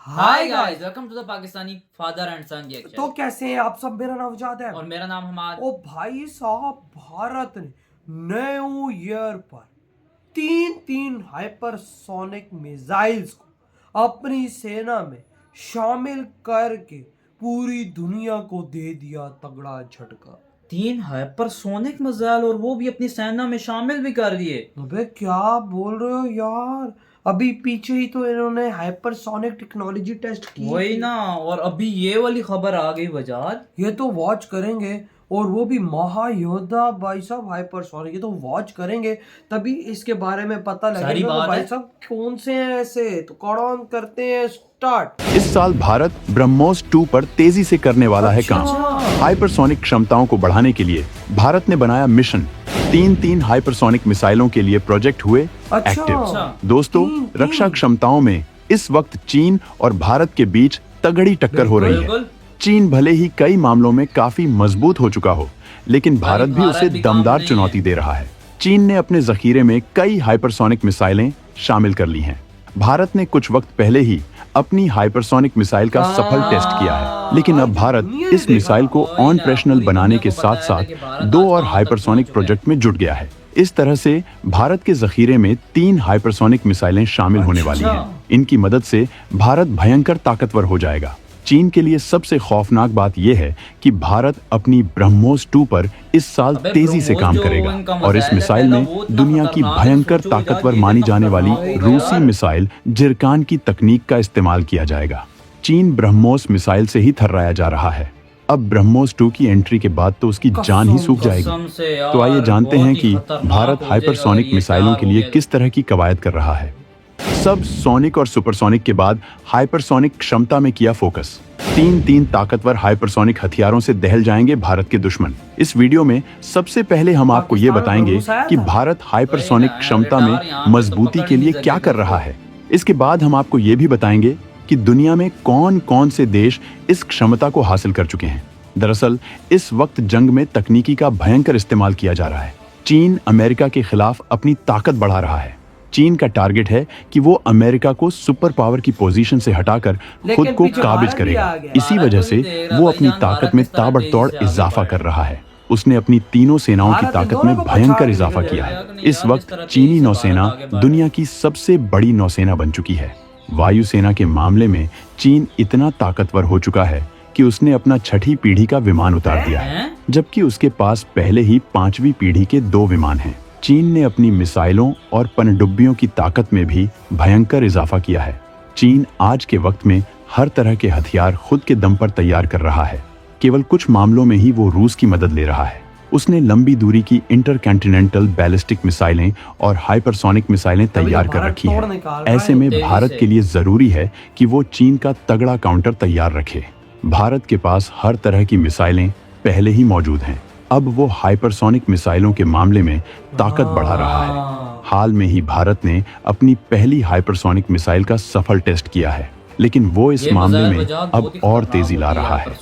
Hi guys, welcome to the Pakistani father and son reaction. तो कैसे हैं आप सब। मेरा नाम जाद है और मेरा नाम हमाद। ओ भाई साहब, भारत ने न्यू ईयर पर तीन हाइपरसोनिक मिसाइल्स को अपनी सेना में शामिल करके पूरी दुनिया को दे दिया तगड़ा झटका। 3 हाइपरसोनिक मिसाइल और वो भी अपनी सेना में शामिल भी कर दिए। अबे क्या बोल रहे हो यार, अभी पीछे ही तो इन्होंने हाइपरसोनिक टेक्नोलॉजी टेस्ट की। वही ना, और अभी ये वाली खबर आ गई वजाद। ये तो वॉच करेंगे, और वो भी महायोद्धा भाई साहब हाइपरसोनिक। ये तो वॉच करेंगे तभी इसके बारे में पता लगेगा तो भाई साहब कौन से हैं ऐसे। तो कौन करते हैं स्टार्ट। इस साल भारत ब्रह्मोस 2 पर तेजी से करने वाला है काम। हाइपरसोनिक क्षमताओं को बढ़ाने के लिए भारत ने बनाया मिशन। तीन हाइपरसोनिक मिसाइलों के लिए प्रोजेक्ट हुए एक्टिव। दोस्तों, रक्षा क्षमताओं में इस वक्त चीन और भारत के बीच तगड़ी टक्कर हो रही है। चीन भले ही कई मामलों में काफी मजबूत हो चुका हो, लेकिन भारत भी उसे दमदार चुनौती दे रहा है। चीन ने अपने जखीरे में कई हाइपरसोनिक मिसाइलें शामिल कर ली हैं। भारत ने कुछ वक्त पहले ही अपनी हाइपरसोनिक मिसाइल का सफल टेस्ट किया है, लेकिन अब भारत इस मिसाइल को ऑपरेशनल बनाने के साथ साथ 2 और हाइपरसोनिक प्रोजेक्ट में जुट गया है। इस तरह से भारत के जखीरे में 3 हाइपरसोनिक मिसाइलें शामिल होने वाली हैं। इनकी मदद से भारत भयंकर ताकतवर हो जाएगा। चीन के लिए सबसे खौफनाक बात यह है कि भारत अपनी ब्रह्मोस 2 पर इस साल तेजी से काम करेगा और इस मिसाइल में दुनिया की भयंकर ताकतवर मानी जाने वाली रूसी मिसाइल जिरकान की तकनीक का इस्तेमाल किया जाएगा। चीन ब्रह्मोस मिसाइल से ही थर्राया जा रहा है। अब ब्रह्मोस 2 की एंट्री के बाद तो उसकी जान ही सूख जाएगी। तो आइए जानते हैं कि भारत हाइपरसोनिक मिसाइलों के लिए किस तरह की कवायद कर रहा है। सब सोनिक और सुपरसोनिक के बाद हाइपरसोनिक क्षमता में किया फोकस। तीन ताकतवर हाइपरसोनिक हथियारों से दहल जाएंगे भारत के दुश्मन। इस वीडियो में सबसे पहले हम आपको ये बताएंगे कि भारत हाइपरसोनिक क्षमता में मजबूती के लिए क्या कर रहा है। इसके बाद हम आपको ये भी बताएंगे कि दुनिया में कौन कौन से देश इस क्षमता को हासिल कर चुके हैं। दरअसल इस वक्त जंग में तकनीकी का भयंकर इस्तेमाल किया जा रहा है। चीन अमेरिका के खिलाफ अपनी ताकत बढ़ा रहा है। चीन का टारगेट है कि वो अमेरिका को सुपर पावर की पोजीशन से हटाकर खुद को काबिज करेगा। इसी वजह से वो अपनी ताकत में ताबड़तोड़ इजाफा कर रहा है। उसने अपनी तीनों सेनाओं की ताकत में भयंकर इजाफा किया है। इस वक्त चीनी नौसेना दुनिया की सबसे बड़ी नौसेना बन चुकी है। वायुसेना के मामले में चीन इतना ताकतवर हो चुका है कि उसने अपना 6ठी पीढ़ी का विमान उतार दिया है, जबकि उसके पास पहले ही 5वीं पीढ़ी के 2 विमान हैं। चीन ने अपनी मिसाइलों और पनडुब्बियों की ताकत में भी भयंकर इजाफा किया है। चीन आज के वक्त में हर तरह के हथियार खुद के दम पर तैयार कर रहा है। केवल कुछ मामलों में ही वो रूस की मदद ले रहा है। उसने लंबी दूरी की इंटरकॉन्टिनेंटल बैलिस्टिक मिसाइलें और हाइपरसोनिक मिसाइलें तैयार कर रखी हैं। ऐसे में भारत के लिए जरूरी है कि वो चीन का तगड़ा काउंटर तैयार रखे। भारत के पास हर तरह की मिसाइलें पहले ही मौजूद हैं। अब वो हाइपरसोनिक मिसाइलों के मामले में ताकत बढ़ा रहा है। हाल में ही भारत ने अपनी पहली हाइपरसोनिक मिसाइल का सफल टेस्ट किया है, लेकिन वो इस मामले में अब और तेजी ला रहा है।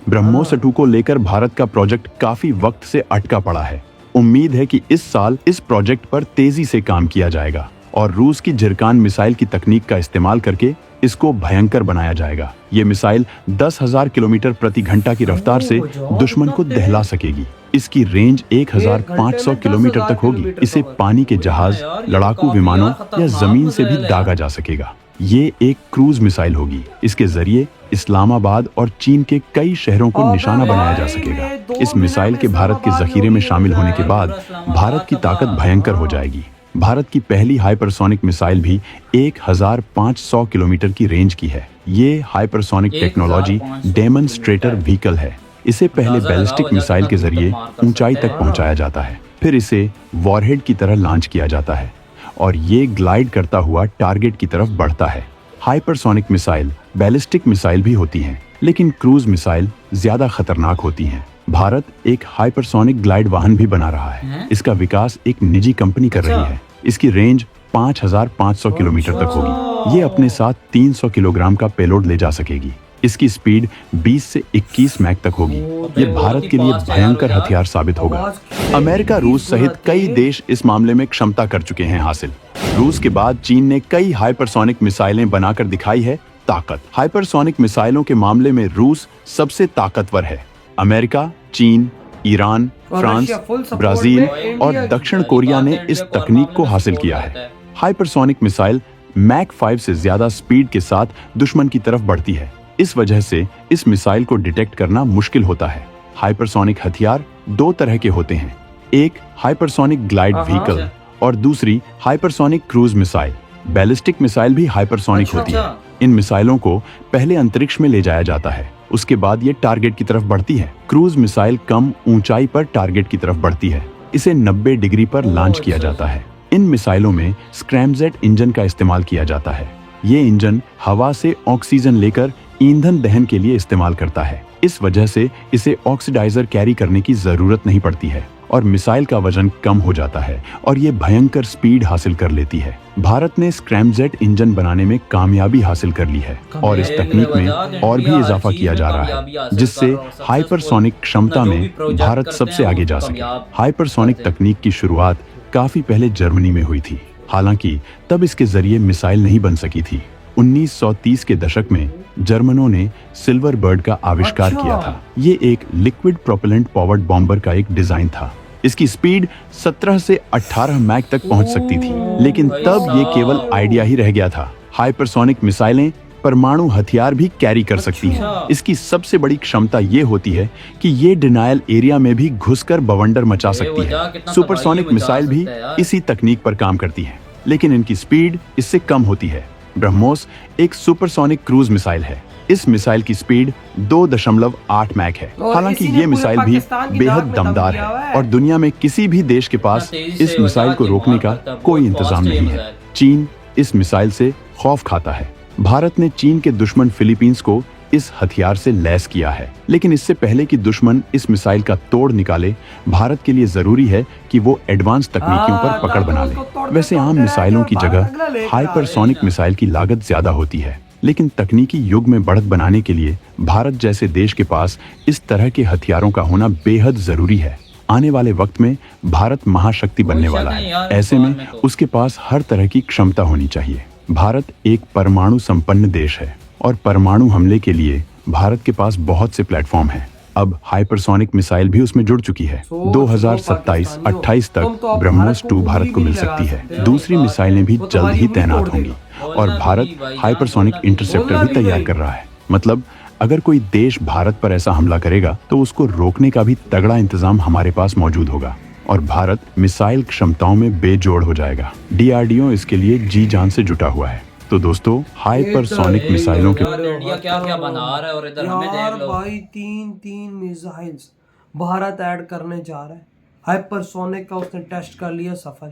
ब्रह्मोस 2 को लेकर भारत का प्रोजेक्ट काफी वक्त से अटका पड़ा है। उम्मीद है कि इस साल इस प्रोजेक्ट पर तेजी से काम किया जाएगा और रूस की जिरकान मिसाइल की तकनीक का इस्तेमाल करके इसको भयंकर बनाया जाएगा। ये मिसाइल 10,000 किलोमीटर प्रति घंटा की रफ्तार से दुश्मन को दहला सकेगी। इसकी रेंज 1,500 किलोमीटर तक होगी। इसे पानी के जहाज, लड़ाकू विमानों या जमीन से भी दागा जा सकेगा। ये एक क्रूज मिसाइल होगी। इसके जरिए इस्लामाबाद और चीन के कई शहरों को निशाना बनाया जा सकेगा। इस मिसाइल के भारत के जखीरे में शामिल होने के बाद भारत की ताकत भयंकर हो जाएगी। भारत की पहली हाइपरसोनिक मिसाइल भी 1,500 किलोमीटर की रेंज की है। ये हाइपरसोनिक टेक्नोलॉजी डेमोन्स्ट्रेटर व्हीकल है। इसे पहले बैलिस्टिक मिसाइल के जरिए ऊंचाई तक पहुंचाया जाता है, फिर इसे वॉरहेड की तरह लॉन्च किया जाता है और ये ग्लाइड करता हुआ टारगेट की तरफ बढ़ता है। हाइपरसोनिक मिसाइल बैलिस्टिक मिसाइल भी होती हैं, लेकिन क्रूज मिसाइल ज्यादा खतरनाक होती हैं। भारत एक हाइपरसोनिक ग्लाइड वाहन भी बना रहा है। इसका विकास एक निजी कंपनी कर रही है। इसकी रेंज 5,500 किलोमीटर तक होगी। ये अपने साथ 300 किलोग्राम का पेलोड ले जा सकेगी। इसकी स्पीड 20 से 21 मैक तक होगी। ये भारत के लिए भयंकर हथियार साबित होगा। अमेरिका, रूस सहित कई देश इस मामले में क्षमता कर चुके हैं हासिल। रूस के बाद चीन ने कई हाइपरसोनिक मिसाइलें बनाकर दिखाई है ताकत। हाइपरसोनिक मिसाइलों के मामले में रूस सबसे ताकतवर है। अमेरिका, चीन, ईरान, और France, Russia full support Brazil में और इंडिया की दक्षिण कोरिया ने इस तकनीक को हासिल किया है। हाइपरसोनिक मिसाइल मैक 5 से ज्यादा स्पीड के साथ दुश्मन की तरफ बढ़ती है। इस वजह से इस मिसाइल को डिटेक्ट करना मुश्किल होता है। हाइपरसोनिक हथियार दो तरह के होते हैं, एक हाइपरसोनिक ग्लाइड व्हीकल और दूसरी hypersonic cruise missile. Ballistic missile भी हाइपरसोनिक होती है। इन मिसाइलों को पहले अंतरिक्ष में ले जाया जाता है, उसके बाद ये टारगेट की तरफ बढ़ती है। क्रूज मिसाइल कम ऊंचाई पर टारगेट की तरफ बढ़ती है। इसे 90 डिग्री पर लॉन्च किया जाता है। इन मिसाइलों में स्क्रैमजेट इंजन का इस्तेमाल किया जाता है। ये इंजन हवा से ऑक्सीजन लेकर ईंधन दहन के लिए इस्तेमाल करता है। इस वजह से इसे ऑक्सीडाइजर कैरी करने की जरूरत नहीं पड़ती है और मिसाइल का वजन कम हो जाता है और ये भयंकर स्पीड हासिल कर लेती है। भारत ने स्क्रैमजेट इंजन बनाने में कामयाबी हासिल कर ली है और इस तकनीक में और भी इजाफा किया जा रहा है, जिससे हाइपरसोनिक क्षमता में भारत सबसे आगे जा सके। हाइपरसोनिक तकनीक की शुरुआत काफी पहले जर्मनी में हुई थी, हालांकि तब इसके जरिए मिसाइल नहीं बन सकी थी। 1930 के दशक में जर्मनों ने सिल्वर बर्ड का आविष्कार किया था। ये एक लिक्विड प्रोपेलेंट पावर्ड बॉम्बर का एक डिजाइन था। इसकी स्पीड 17 से 18 मैक तक पहुंच सकती थी, लेकिन तब ये केवल आइडिया ही रह गया था। हाइपरसोनिक मिसाइलें परमाणु हथियार भी कैरी कर सकती हैं। इसकी सबसे बड़ी क्षमता ये होती है कि ये डिनायल एरिया में भी घुसकर बवंडर मचा सकती है। सुपरसोनिक मिसाइल भी इसी तकनीक पर काम करती है, लेकिन इनकी स्पीड इससे कम होती है। ब्रह्मोस एक सुपरसोनिक क्रूज मिसाइल है। इस मिसाइल की स्पीड 2.8 मैक है। हालांकि ये मिसाइल भी बेहद दमदार है और दुनिया में किसी भी देश के पास इस मिसाइल को रोकने का कोई इंतजाम नहीं है। चीन इस मिसाइल से खौफ खाता है। भारत ने चीन के दुश्मन फिलीपींस को इस हथियार से लैस किया है, लेकिन इससे पहले कि दुश्मन इस मिसाइल का तोड़ निकाले, भारत के लिए जरूरी है कि वो एडवांस तकनीकियों पर पकड़ बना ले। वैसे आम मिसाइलों की जगह हाइपरसोनिक मिसाइल की लागत ज्यादा होती है, लेकिन तकनीकी युग में बढ़त बनाने के लिए भारत जैसे देश के पास इस तरह के हथियारों का होना बेहद जरूरी है। आने वाले वक्त में भारत महाशक्ति बनने वाला है। ऐसे में उसके पास हर तरह की क्षमता होनी चाहिए। भारत एक परमाणु संपन्न देश है और परमाणु हमले के लिए भारत के पास बहुत से प्लेटफॉर्म हैं। अब हाइपरसोनिक मिसाइल भी उसमें जुड़ चुकी है। 2027-28 तक ब्रह्मोस 2 भारत को मिल सकती है। दूसरी मिसाइलें भी जल्द ही तैनात होंगी और भारत हाइपरसोनिक इंटरसेप्टर भी तैयार कर रहा है। मतलब अगर कोई देश भारत पर ऐसा हमला करेगा तो उसको रोकने का भी तगड़ा इंतजाम हमारे पास मौजूद होगा और भारत मिसाइल क्षमताओं में बेजोड़ हो जाएगा। डीआरडीओ इसके लिए जी जान से जुटा हुआ है। तो दोस्तों, हाइपरसोनिक मिसाइलों के इंडिया क्या क्या बना रहा है और इधर हमें देख लो भाई 3 मिसाइल्स भारत ऐड करने जा रहा है। हाइपरसोनिक का उसने टेस्ट कर लिया सफल।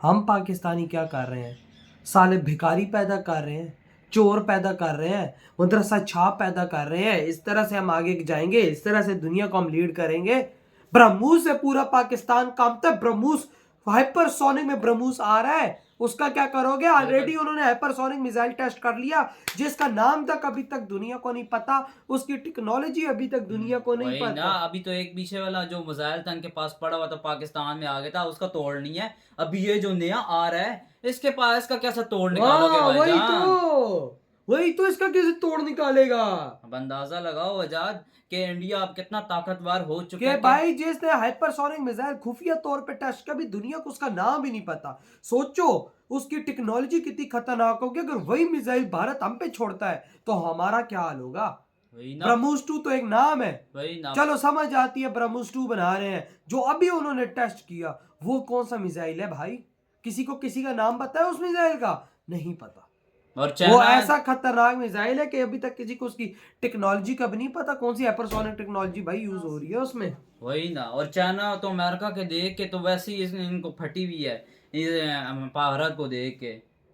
हम पाकिस्तानी क्या कर रहे हैं? साले भिखारी पैदा कर रहे हैं, चोर पैदा कर रहे हैं, मदरसा छाप पैदा कर रहे हैं। इस तरह से हम आगे जाएंगे, इस तरह से दुनिया को हम लीड करेंगे। ब्रह्मोस से पूरा पाकिस्तान कांपता है। ब्रह्मोस हाइपरसोनिक में ब्रह्मोस आ रहा है, उसका क्या करोगे? ऑलरेडी उन्होंने हाइपरसोनिक मिसाइल टेस्ट कर लिया, जिसका नाम तक अभी तक दुनिया को नहीं पता, उसकी टेक्नोलॉजी अभी तक दुनिया को नहीं पता ना। अभी तो एक पीछे वाला जो मिसाइल था इनके पास पड़ा हुआ था, पाकिस्तान में आ गया था, उसका तोड़ नहीं है। अभी ये जो नया आ रहा है, इसके पास इसका कैसा तोड़ निकालोगे भाईजान? वही तो इसका कैसे तोड़ निकालेगा? अब अंदाजा लगाओ आजाद कि इंडिया अब कितना ताकतवर हो चुका है। भाई जिसने हाइपरसोनिक मिसाइल खुफिया तौर पे टेस्ट किया, भी दुनिया को उसका नाम भी नहीं पता। सोचो उसकी टेक्नोलॉजी कितनी खतरनाक होगी। अगर वही मिसाइल भारत हम पे छोड़ता है तो हमारा क्या हाल होगा? ब्रह्मोस 2 तो एक नाम है, चलो समझ आती है ब्रह्मोस 2 बना रहे हैं। जो अभी उन्होंने टेस्ट किया वो कौन सा मिसाइल है भाई? किसी को किसी का नाम पता है उस मिसाइल का? नहीं पता। और वो ऐसा खतरनाक मिसाइल है कि अभी तक किसी को उसकी टेक्नोलॉजी का भी नहीं पता, कौन सी हाइपरसोनिक टेक्नोलॉजी भाई यूज हो रही है उसमें। वही ना। और चाइना तो अमेरिका के देख के तो वैसे ही इनको फटी हुई है भारत को देख के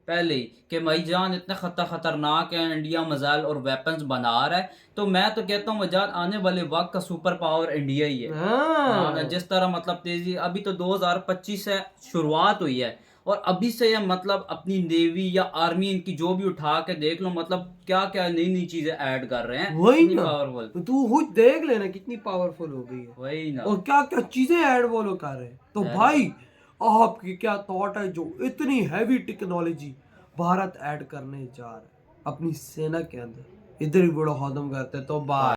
पहले ही कि भाईजान इतने खतरनाक है, इंडिया मिसाइल और वेपन्स बना रहा है। तो मैं तो कहता हूँ आजाद आने वाले वक्त का सुपर पावर इंडिया ही है। जिस तरह मतलब तेजी अभी तो 2025 से शुरुआत हुई है और अभी से ये मतलब अपनी नेवी या आर्मी इनकी जो भी उठा के देख लो, मतलब क्या क्या नई नई चीजें ऐड कर रहे हैं। वही ना, पावरफुल तू खुद देख लेना कितनी पावरफुल हो गई है। वही ना, और क्या क्या चीजें ऐड वो लोग कर रहे हैं। तो भाई आपकी क्या थॉट है जो इतनी हैवी टेक्नोलॉजी भारत ऐड करने जा रहा है? अपनी सेना के अंदर इधर ही बड़ा खत्म करते। तो बाय।